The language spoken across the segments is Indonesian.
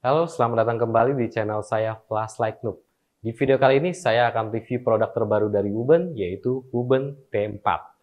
Halo, selamat datang kembali di channel saya Flashlight Noob. Di video kali ini saya akan review produk terbaru dari Wuben, yaitu Wuben T4.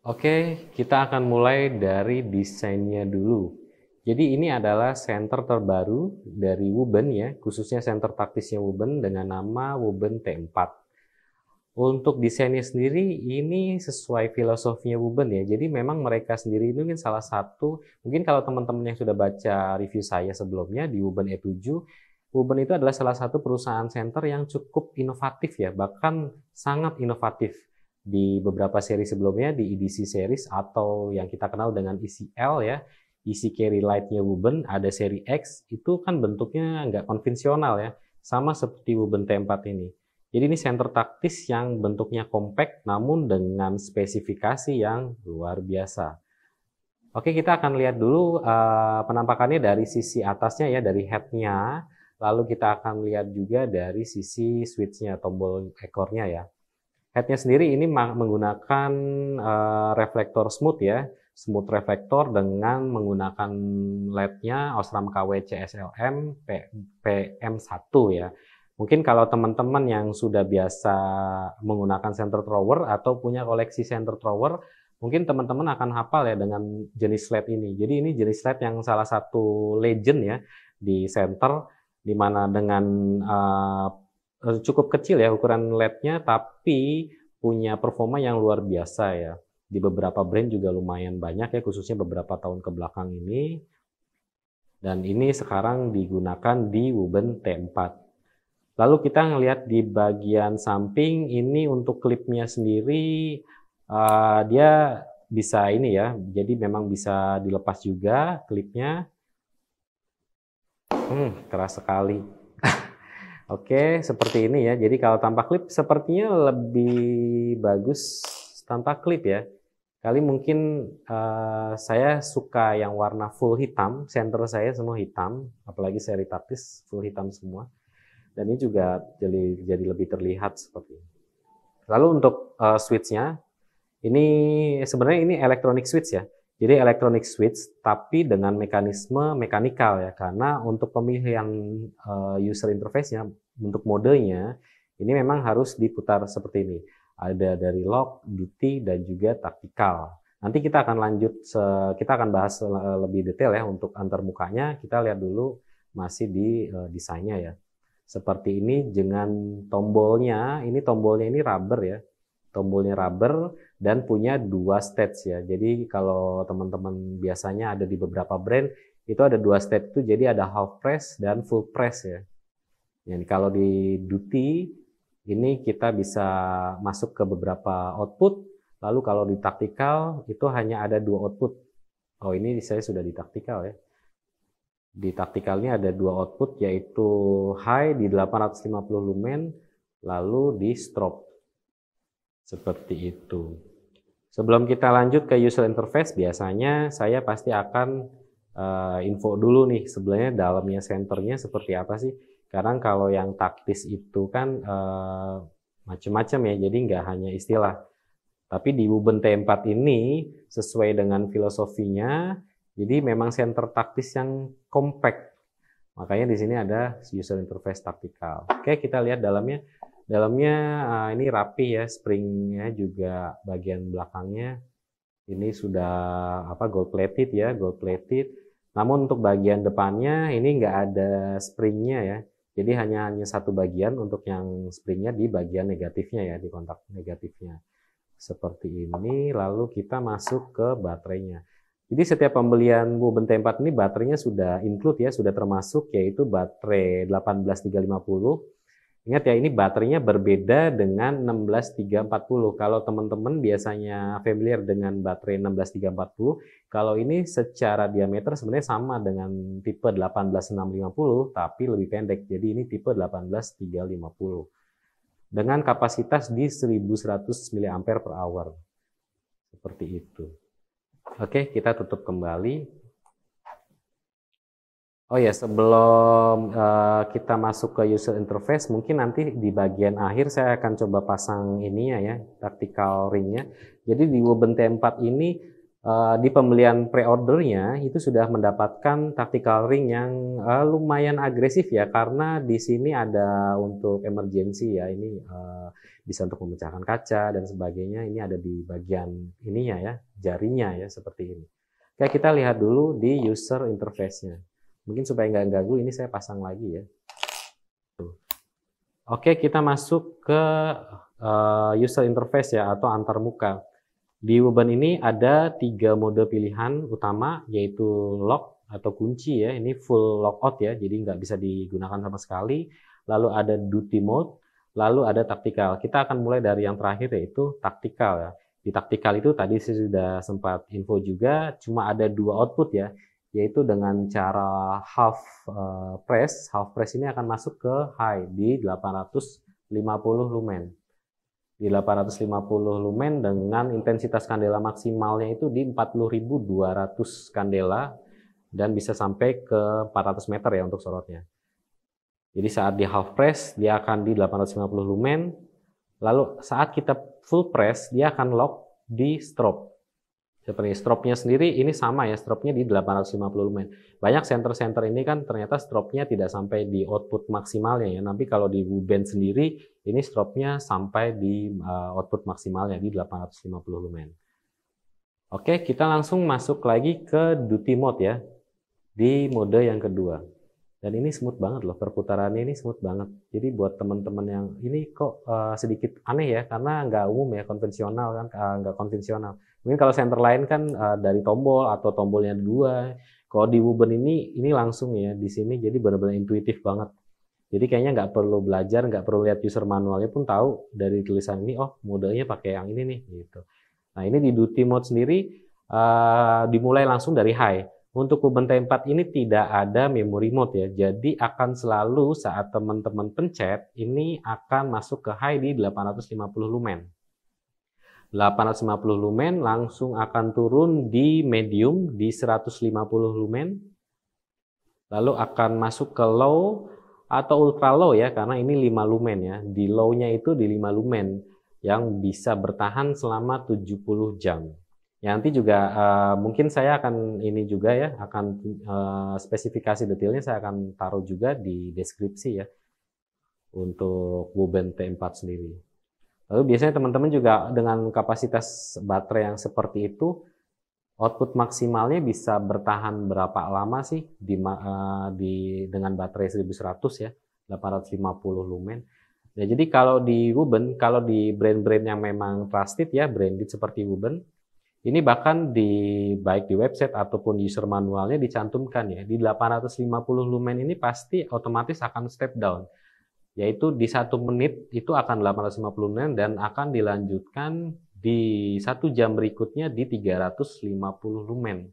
Oke, kita akan mulai dari desainnya dulu. Jadi ini adalah senter terbaru dari Wuben ya, khususnya senter taktisnya Wuben dengan nama Wuben T4. Untuk desainnya sendiri ini sesuai filosofinya Wuben ya. Jadi memang mereka sendiri ini mungkin salah satu, mungkin kalau teman-teman yang sudah baca review saya sebelumnya di Wuben E7, Wuben itu adalah salah satu perusahaan center yang cukup inovatif ya, bahkan sangat inovatif di beberapa seri sebelumnya di EDC series atau yang kita kenal dengan ECL ya, EC Carry Lite-nya Wuben, ada seri X, itu kan bentuknya nggak konvensional ya, sama seperti Wuben T4 ini. Jadi ini center taktis yang bentuknya compact namun dengan spesifikasi yang luar biasa. Oke, kita akan lihat dulu penampakannya dari sisi atasnya ya, dari head-nya. Lalu kita akan lihat juga dari sisi switch-nya, tombol ekornya ya. Head-nya sendiri ini menggunakan reflektor smooth ya, smooth reflektor dengan menggunakan LED-nya Osram KW CSLM PM1 ya. Mungkin kalau teman-teman yang sudah biasa menggunakan center thrower atau punya koleksi center thrower, mungkin teman-teman akan hafal ya dengan jenis LED ini. Jadi ini jenis LED yang salah satu legend ya di center, di mana dengan cukup kecil ya ukuran LED-nya, tapi punya performa yang luar biasa ya. Di beberapa brand juga lumayan banyak ya, khususnya beberapa tahun ke belakang ini. Dan ini sekarang digunakan di Wuben T4. Lalu kita ngelihat di bagian samping ini untuk klipnya sendiri dia bisa ini ya, jadi memang bisa dilepas juga klipnya. Keras sekali. Oke, seperti ini ya. Jadi kalau tanpa klip sepertinya lebih bagus tanpa klip ya. Kali mungkin saya suka yang warna full hitam, center saya semua hitam, apalagi seri taktis full hitam semua. Dan ini juga jadi lebih terlihat seperti ini. Lalu untuk switch-nya, ini sebenarnya ini electronic switch ya. Jadi electronic switch tapi dengan mekanisme mekanikal ya. Karena untuk pemilihan user interface-nya, untuk modenya, ini memang harus diputar seperti ini. Ada dari lock, duty, dan juga taktikal. Nanti kita akan lanjut, kita akan bahas lebih detail ya untuk antarmukanya. Kita lihat dulu masih di desainnya ya. Seperti ini dengan tombolnya ini rubber ya, tombolnya rubber dan punya dua stage ya. Jadi kalau teman-teman biasanya ada di beberapa brand itu ada dua stage itu, jadi ada half press dan full press ya. Jadi kalau di duty ini kita bisa masuk ke beberapa output, lalu kalau di tactical itu hanya ada dua output. Oh, ini saya sudah di tactical ya. Di taktikalnya ada dua output, yaitu high di 850 lumen, lalu di strobe. Seperti itu. Sebelum kita lanjut ke user interface, biasanya saya pasti akan info dulu nih, sebenarnya dalamnya senternya seperti apa sih. Karena kalau yang taktis itu kan macam-macam ya, jadi nggak hanya istilah. Tapi di Wuben T4 ini, sesuai dengan filosofinya, jadi memang center taktis yang compact. Makanya di sini ada user interface taktikal. Oke, kita lihat dalamnya. Dalamnya ini rapi ya, springnya juga bagian belakangnya ini sudah gold plated ya, gold plated. Namun untuk bagian depannya ini nggak ada springnya ya. Jadi hanya satu bagian untuk yang springnya di bagian negatifnya ya, di kontak negatifnya. Seperti ini. Lalu kita masuk ke baterainya. Jadi setiap pembelian Wuben T4 ini baterainya sudah include ya, sudah termasuk, yaitu baterai 18350. Ingat ya, ini baterainya berbeda dengan 16340. Kalau teman-teman biasanya familiar dengan baterai 16340, kalau ini secara diameter sebenarnya sama dengan tipe 18650, tapi lebih pendek. Jadi ini tipe 18350. dengan kapasitas di 1100 mAh per hour. Seperti itu. Oke, kita tutup kembali. Oh ya, sebelum kita masuk ke user interface, mungkin nanti di bagian akhir saya akan coba pasang ininya ya, tactical ringnya. Jadi di Woben T4 ini di pembelian pre-ordernya itu sudah mendapatkan tactical ring yang lumayan agresif ya, karena di sini ada untuk emergency ya, ini bisa untuk memecahkan kaca dan sebagainya. Ini ada di bagian ininya ya, jarinya ya, seperti ini. Oke, kita lihat dulu di user interface-nya. Mungkin supaya nggak ganggu, ini saya pasang lagi ya. Tuh. Oke, kita masuk ke user interface ya, atau antarmuka. Di Woben ini ada 3 mode pilihan utama, yaitu lock atau kunci ya. Ini full lockout ya, jadi nggak bisa digunakan sama sekali. Lalu ada duty mode, lalu ada tactical. Kita akan mulai dari yang terakhir, yaitu tactical ya. Di tactical itu tadi saya sudah sempat info juga, cuma ada 2 output ya, yaitu dengan cara half press. Half press ini akan masuk ke high di 850 lumen. Di 850 lumen dengan intensitas kandela maksimalnya itu di 40.200 kandela dan bisa sampai ke 400 meter ya untuk sorotnya. Jadi saat di half press dia akan di 850 lumen, lalu saat kita full press dia akan lock di strobe. Seperti strobe-nya sendiri ini sama ya, strobe-nya di 850 lumen. Banyak center-center ini kan ternyata strobe-nya tidak sampai di output maksimalnya ya. Tapi kalau di Woben sendiri ini strobe-nya sampai di output maksimalnya di 850 lumen. Oke, kita langsung masuk lagi ke duty mode ya. Di mode yang kedua. Dan ini smooth banget loh, perputarannya ini smooth banget. Jadi buat teman-teman yang ini kok sedikit aneh ya, karena nggak umum ya, konvensional kan, nggak konvensional. Mungkin kalau center lain kan dari tombol atau tombolnya 2. Kalau di Woben ini langsung ya di sini, jadi benar-benar intuitif banget. Jadi kayaknya nggak perlu belajar, nggak perlu lihat user manualnya pun tahu dari tulisan ini, oh modenya pakai yang ini nih gitu. Nah ini di duty mode sendiri dimulai langsung dari high. Untuk Woben T4 ini tidak ada memory mode ya, jadi akan selalu saat teman-teman pencet, ini akan masuk ke high di 850 lumen. 850 lumen langsung akan turun di medium di 150 lumen, lalu akan masuk ke low atau ultra low ya, karena ini 5 lumen ya, di low-nya itu di 5 lumen yang bisa bertahan selama 70 jam. Ya, nanti juga mungkin saya akan ini juga ya, akan spesifikasi detailnya saya akan taruh juga di deskripsi ya untuk Woben T4 sendiri. Lalu biasanya teman-teman juga dengan kapasitas baterai yang seperti itu, output maksimalnya bisa bertahan berapa lama sih dengan baterai 1100 ya, 850 lumen. Nah, jadi kalau di Woben, kalau di brand-brand yang memang trusted ya, branded seperti Woben, ini bahkan baik di website ataupun user manualnya dicantumkan ya, di 850 lumen ini pasti otomatis akan step down. Yaitu di 1 menit itu akan 850 lumen dan akan dilanjutkan di 1 jam berikutnya di 350 lumen.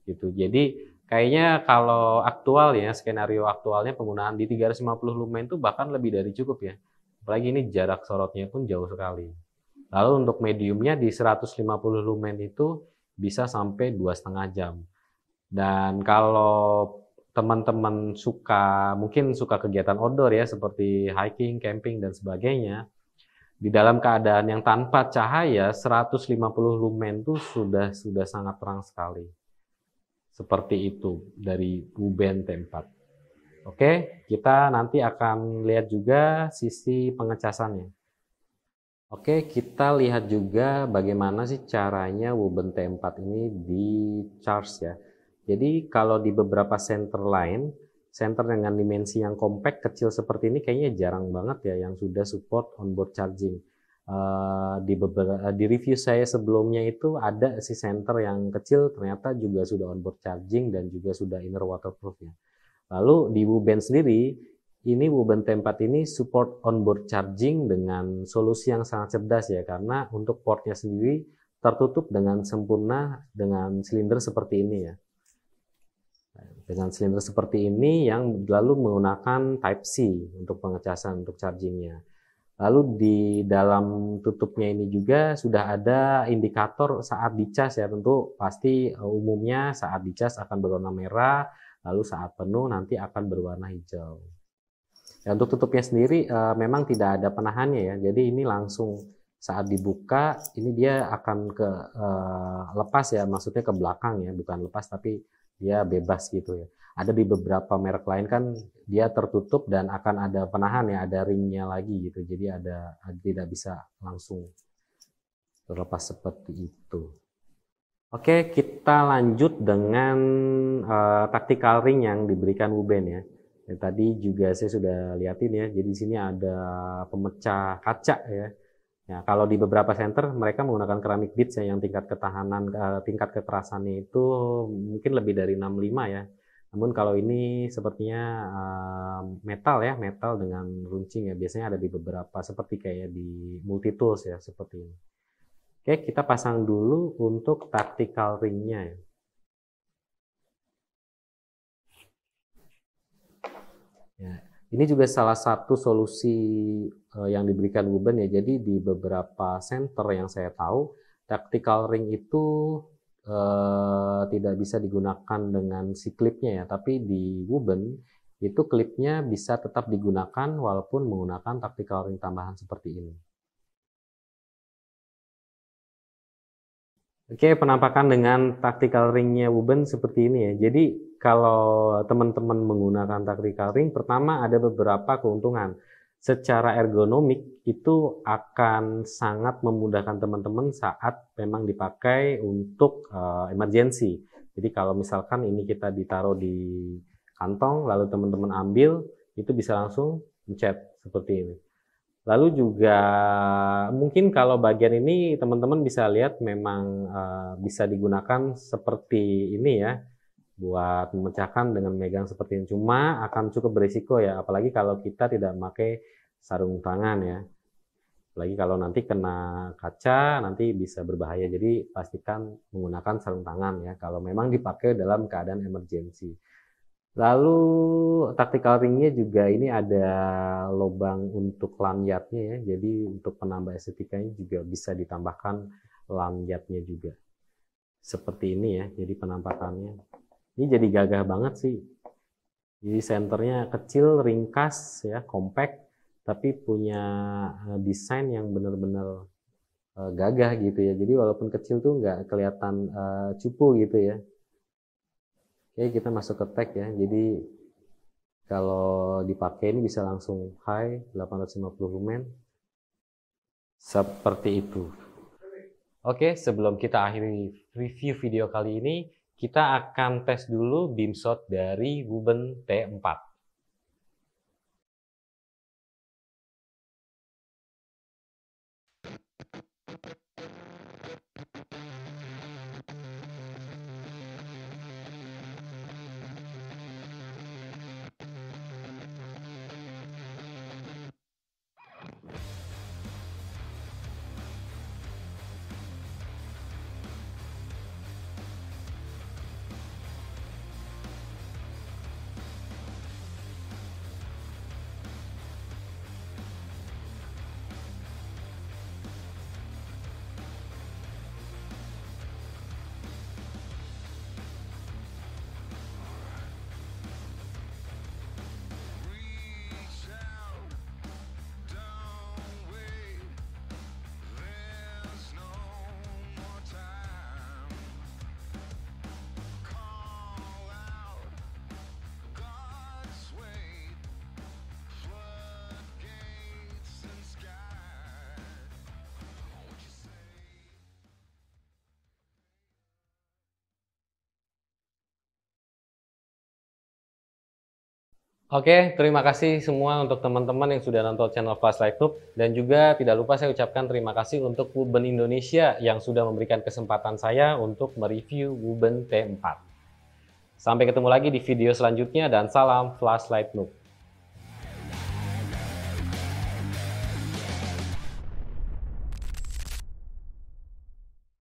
Gitu. Jadi kayaknya kalau aktual ya, skenario aktualnya penggunaan di 350 lumen itu bahkan lebih dari cukup ya. Apalagi ini jarak sorotnya pun jauh sekali. Lalu untuk mediumnya di 150 lumen itu bisa sampai 2,5 jam. Dan kalau teman-teman mungkin suka kegiatan outdoor ya, seperti hiking, camping, dan sebagainya, di dalam keadaan yang tanpa cahaya, 150 lumen itu sudah sangat terang sekali. Seperti itu dari Woben T4. Oke, kita nanti akan lihat juga sisi pengecasannya. Oke, kita lihat juga bagaimana sih caranya Woben T4 ini di charge ya. Jadi kalau di beberapa center lain, center dengan dimensi yang compact kecil seperti ini kayaknya jarang banget ya yang sudah support onboard charging. Di review saya sebelumnya itu ada si center yang kecil ternyata juga sudah onboard charging dan juga sudah inner waterproofnya. Lalu di Woben sendiri, ini Woben T4 ini support onboard charging dengan solusi yang sangat cerdas ya, karena untuk portnya sendiri tertutup dengan sempurna dengan silinder seperti ini ya. Dengan silinder seperti ini yang lalu menggunakan Type-C untuk pengecasan, untuk chargingnya. Lalu di dalam tutupnya ini juga sudah ada indikator saat dicas ya, tentu pasti umumnya saat dicas akan berwarna merah, lalu saat penuh nanti akan berwarna hijau. Ya, untuk tutupnya sendiri memang tidak ada penahannya ya, jadi ini langsung saat dibuka ini dia akan ke lepas ya, maksudnya ke belakang ya, bukan lepas tapi dia bebas gitu ya. Ada di beberapa merek lain kan dia tertutup dan akan ada penahan ya, ada ringnya lagi gitu. Jadi tidak bisa langsung terlepas seperti itu. Oke, kita lanjut dengan tactical ring yang diberikan Wuben ya. Dan tadi juga saya sudah lihatin ya. Jadi di sini ada pemecah kaca ya. Ya, kalau di beberapa center mereka menggunakan keramik beads ya, yang tingkat ketahanan, tingkat kekerasannya itu mungkin lebih dari 65 ya. Namun kalau ini sepertinya metal ya, metal dengan runcing ya. Biasanya ada di beberapa seperti kayak di multitools ya, seperti ini. Oke, kita pasang dulu untuk tactical ringnya ya. Ya, ini juga salah satu solusi yang diberikan Wuben ya. Jadi di beberapa center yang saya tahu, tactical ring itu tidak bisa digunakan dengan si klipnya ya. Tapi di Wuben itu klipnya bisa tetap digunakan walaupun menggunakan tactical ring tambahan seperti ini. Oke, penampakan dengan tactical ringnya Wuben seperti ini ya. Jadi kalau teman-teman menggunakan tactical ring, pertama ada beberapa keuntungan. Secara ergonomik itu akan sangat memudahkan teman-teman saat memang dipakai untuk emergency. Jadi kalau misalkan ini kita ditaruh di kantong, lalu teman-teman ambil, itu bisa langsung mencet seperti ini. Lalu juga mungkin kalau bagian ini teman-teman bisa lihat memang bisa digunakan seperti ini ya, buat memecahkan dengan megang seperti ini. Cuma akan cukup berisiko ya, apalagi kalau kita tidak memakai sarung tangan ya. Apalagi kalau nanti kena kaca nanti bisa berbahaya. Jadi pastikan menggunakan sarung tangan ya kalau memang dipakai dalam keadaan emergency. Lalu tactical ringnya juga ini ada lubang untuk lanyardnya ya, jadi untuk penambah estetikanya juga bisa ditambahkan lanyardnya juga. Seperti ini ya, jadi penampakannya. Ini jadi gagah banget sih. Jadi senternya kecil, ringkas ya, compact, tapi punya desain yang benar-benar gagah gitu ya. Jadi walaupun kecil tuh nggak kelihatan cupu gitu ya. Oke, kita masuk ke tag ya. Jadi kalau dipakai ini bisa langsung high 850 lumen. Seperti itu. Oke, sebelum kita akhiri review video kali ini, kita akan tes dulu beam shot dari Wuben T4. Oke, terima kasih semua untuk teman-teman yang sudah nonton channel Flashlight Noob, dan juga tidak lupa saya ucapkan terima kasih untuk Wuben Indonesia yang sudah memberikan kesempatan saya untuk mereview Wuben T4. Sampai ketemu lagi di video selanjutnya dan salam Flashlight Noob.